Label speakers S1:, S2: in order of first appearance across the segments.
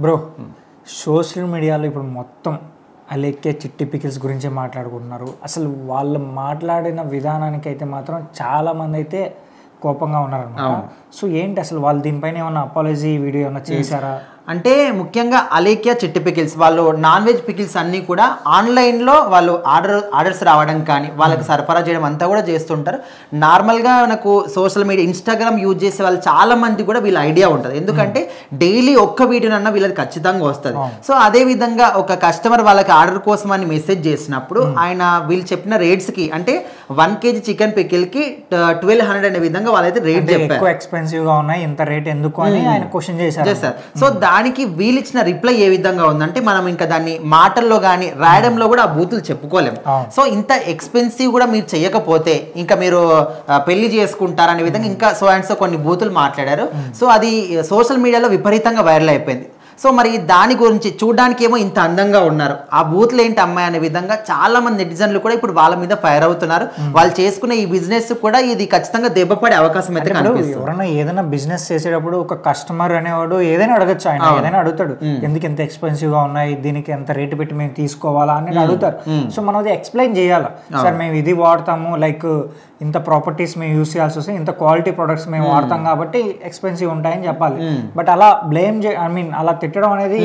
S1: Bro social మీడియాలో ఇప్పుడు మొత్తం అలేఖ్య చిట్టి పికిల్స్ గురించి మాట్లాడుకుంటున్నారు. అసలు వాళ్ళు మాట్లాడిన విధానానికి అయితే మాత్రం చాలామంది అయితే కోపంగా ఉన్నారన్నమాట. సో ఏంటి అసలు వాళ్ళు దీనిపైన ఏమన్నా అపాలజీ వీడియో ఏమన్నా చేశారా?
S2: అంటే ముఖ్యంగా అలేఖ్య చిట్టి పికిల్స్ వాళ్ళు నాన్ వెజ్ పికిల్స్ అన్నీ కూడా ఆన్లైన్లో వాళ్ళు ఆర్డర్స్ రావడం కానీ వాళ్ళకి సరఫరా చేయడం అంతా కూడా చేస్తుంటారు. నార్మల్గా నాకు సోషల్ మీడియా ఇన్స్టాగ్రామ్ యూజ్ చేసే వాళ్ళు చాలా మంది కూడా వీళ్ళ ఐడియా ఉంటుంది. ఎందుకంటే డైలీ ఒక్క వీడియోనన్నా వీళ్ళకి ఖచ్చితంగా వస్తుంది. సో అదే విధంగా ఒక కస్టమర్ వాళ్ళకి ఆర్డర్ కోసం అని మెసేజ్ చేసినప్పుడు ఆయన వీళ్ళు చెప్పిన రేట్స్కి అంటే 1 kg చికెన్ పికిల్కి 1200 అనే విధంగా వాళ్ళైతే రేట్ చెప్పారు.
S1: ఎక్స్పెన్సివ్ గా ఉన్నాయి, ఇంత రేట్ ఎందుకు అని ఆయన క్వశ్చన్ చేశారు.
S2: సో దానికి వీళ్ళు ఇచ్చిన రిప్లై ఏ విధంగా ఉందంటే మనం ఇంకా దాన్ని మాటల్లో కానీ రాయడంలో కూడా ఆ బూతులు చెప్పుకోలేము. సో ఇంత ఎక్స్పెన్సివ్ కూడా మీరు చేయకపోతే ఇంకా మీరు పెళ్లి చేసుకుంటారనే విధంగా ఇంకా సో అండ్ సో కొన్ని బూతులు మాట్లాడారు. సో అది సోషల్ మీడియాలో విపరీతంగా వైరల్ అయిపోయింది. సో మరి దాని గురించి చూడడానికి ఏమో ఇంత అందంగా ఉన్నారు, ఆ బూత్లు ఏంటి అమ్మాయి అనే విధంగా చాలా మంది నెటిజన్లు కూడా ఇప్పుడు వాళ్ళ మీద ఫైర్ అవుతున్నారు. వాళ్ళు చేసుకునే ఈ బిజినెస్ కూడా ఇది ఖచ్చితంగా దెబ్బపడే అవకాశం అయితే కనిపిస్తుంది.
S1: ఎవరైనా ఏదైనా బిజినెస్ చేసేటప్పుడు ఒక కస్టమర్ అనేవాడు ఏదైనా అడగచ్చు, ఆయన ఏదైనా అడుగుతాడు, ఎందుకు ఎంత ఎక్స్పెన్సివ్ గా ఉన్నాయి, దీనికి ఎంత రేటు పెట్టి మేము తీసుకోవాలా అని అడుగుతారు. సో మనం అది ఎక్స్ప్లెయిన్ చేయాలి, సార్ మేము ఇది వాడతాము, లైక్ ఇంత ప్రాపర్టీస్ మేము యూస్ చేయాల్సి వస్తే ఇంత క్వాలిటీ ప్రొడక్ట్స్ మేము వాడతాం కాబట్టి ఎక్స్పెన్సివ్ ఉంటాయని చెప్పాలి. బట్ అలా బ్లేమ్ అలా తిట్టడం అనేది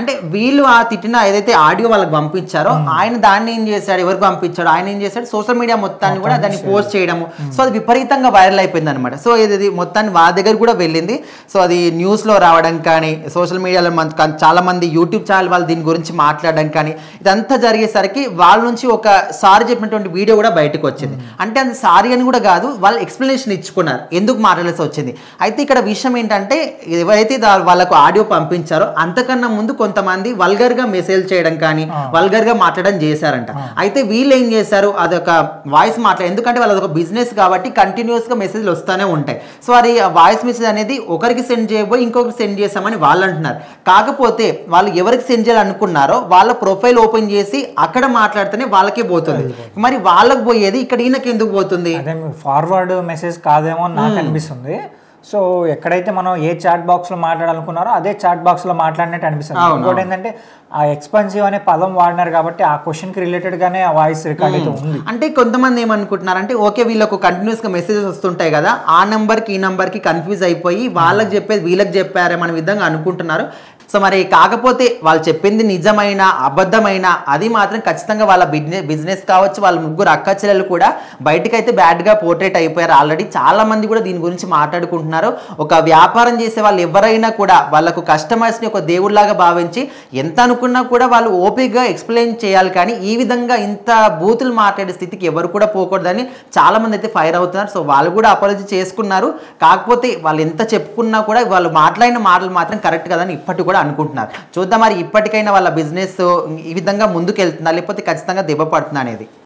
S2: అంటే వీళ్ళు ఆ తిట్టిన ఏదైతే ఆడియో వాళ్ళకి పంపించారో ఆయన దాన్ని ఏం చేశాడు, ఎవరికి పంపించాడు, ఆయన ఏం చేశాడు, సోషల్ మీడియా మొత్తాన్ని కూడా దాన్ని పోస్ట్ చేయడము. సో అది విపరీతంగా వైరల్ అయిపోయింది అనమాట. సో ఇది మొత్తాన్ని వాళ్ళ దగ్గర కూడా వెళ్ళింది. సో అది న్యూస్ లో రావడం కానీ సోషల్ మీడియాలో చాలా మంది యూట్యూబ్ ఛానల్ వాళ్ళు దీని గురించి మాట్లాడడం కానీ ఇదంతా జరిగేసరికి వాళ్ళ నుంచి ఒక సారీ చెప్పినటువంటి వీడియో కూడా బయటకు వచ్చింది. అంటే అది సారీ అని కూడా కాదు, వాళ్ళు ఎక్స్ప్లెనేషన్ ఇచ్చుకున్నారు ఎందుకు మాట్లాడాల్సి వచ్చింది. అయితే ఇక్కడ విషయం ఏంటంటే ఎవరైతే వాళ్ళకు ఆడియో పంపించారో అంతకన్నా ముందు కొంతమంది వల్గర్ గా మెసేజ్ చేయడం కానీ వల్గర్ గా మాట్లాడడం చేశారంట. అయితే వీళ్ళు ఏం చేశారు, అదొక వాయిస్ ఎందుకంటే వాళ్ళది ఒక బిజినెస్ కాబట్టి కంటిన్యూస్ గా మెసేజ్లు వస్తూనే ఉంటాయి. సో అది వాయిస్ మెసేజ్ అనేది ఒకరికి సెండ్ చేయబోయి ఇంకొకరికి సెండ్ చేస్తామని వాళ్ళు అంటున్నారు. కాకపోతే వాళ్ళు ఎవరికి సెండ్ చేయాలనుకున్నారో వాళ్ళ ప్రొఫైల్ ఓపెన్ చేసి అక్కడ మాట్లాడితేనే వాళ్ళకే పోతుంది. మరి వాళ్ళకి పోయేది ఇక్కడ ఈయనకి ఎందుకు పోతుంది?
S1: ఫార్వర్డ్ మెసేజ్ కాదేమో నాకు అనిపిస్తుంది. సో ఎక్కడైతే మనం ఏ చాట్ బాక్స్ లో మాట్లాడాలనుకున్నారో అదే చాట్ బాక్స్ లో మాట్లాడినట్టు అనిపిస్తుంది. ఇంకోటి ఏంటంటే ఆ ఎక్స్పెన్సివ్ అనే పదం వాడినారు కాబట్టి ఆ క్వశ్చన్ కి రిలేటెడ్ గానే ఆ వాయిస్ రికార్డ్ అయితే ఉంది.
S2: అంటే కొంతమంది ఏమనుకుంటున్నారంటే ఓకే వీళ్ళకు కంటిన్యూస్ గా మెసేజెస్ వస్తుంటాయి కదా, ఆ నెంబర్ కి ఈ నెంబర్ కి కన్ఫ్యూజ్ అయిపోయి వాళ్ళకి చెప్పేది వీళ్ళకి చెప్పారే మన విధంగా అనుకుంటున్నారు. సో మరి కాకపోతే వాళ్ళు చెప్పింది నిజమైన అబద్ధమైన అది మాత్రం ఖచ్చితంగా వాళ్ళ బిజినెస్ కావచ్చు, వాళ్ళ ముగ్గురు అక్క చెల్లెలు కూడా బయటకైతే బ్యాడ్గా పోర్ట్రేట్ అయిపోయారు. ఆల్రెడీ చాలా మంది కూడా దీని గురించి మాట్లాడుకుంటున్నారు. ఒక వ్యాపారం చేసే వాళ్ళు ఎవరైనా కూడా వాళ్ళకు కస్టమర్స్ని ఒక దేవుళ్లాగా భావించి ఎంత అనుకున్నా కూడా వాళ్ళు ఓపికగా ఎక్స్ప్లెయిన్ చేయాలి. కానీ ఈ విధంగా ఇంత బూతులు మాట్లాడే స్థితికి ఎవరు కూడా పోకూడదని చాలా మంది అయితే ఫైర్ అవుతున్నారు. సో వాళ్ళు కూడా అపాలజీ చేసుకున్నారు. కాకపోతే వాళ్ళు ఎంత చెప్పుకున్నా కూడా వాళ్ళు మాట్లాడిన మాటలు మాత్రం కరెక్ట్ కదని ఇప్పటికి కూడా అనుకుంటున్నారు. చూద్దాం మరి ఇప్పటికైనా వాళ్ళ బిజినెస్ ఈ విధంగా ముందుకు వెళ్తుందా లేకపోతే ఖచ్చితంగా దెబ్బ పడుతుందా అనేది.